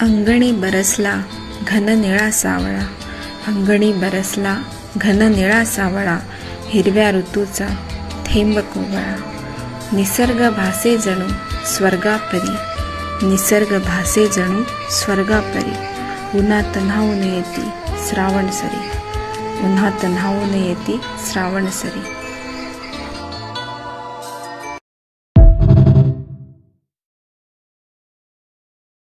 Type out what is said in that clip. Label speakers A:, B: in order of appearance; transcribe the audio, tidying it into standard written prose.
A: अंगणी बरसला घन निळा सावळा, अंगणी बरसला घन निळा सावळा, हिरव्या ऋतूचा थेंब कोवळा. निसर्ग भासे जणू स्वर्गापरी, निसर्ग भासे जणू स्वर्गापरी. उन्हात न्हाऊन येती श्रावण सरी, उन्हात न्हाऊन येती श्रावण सरी.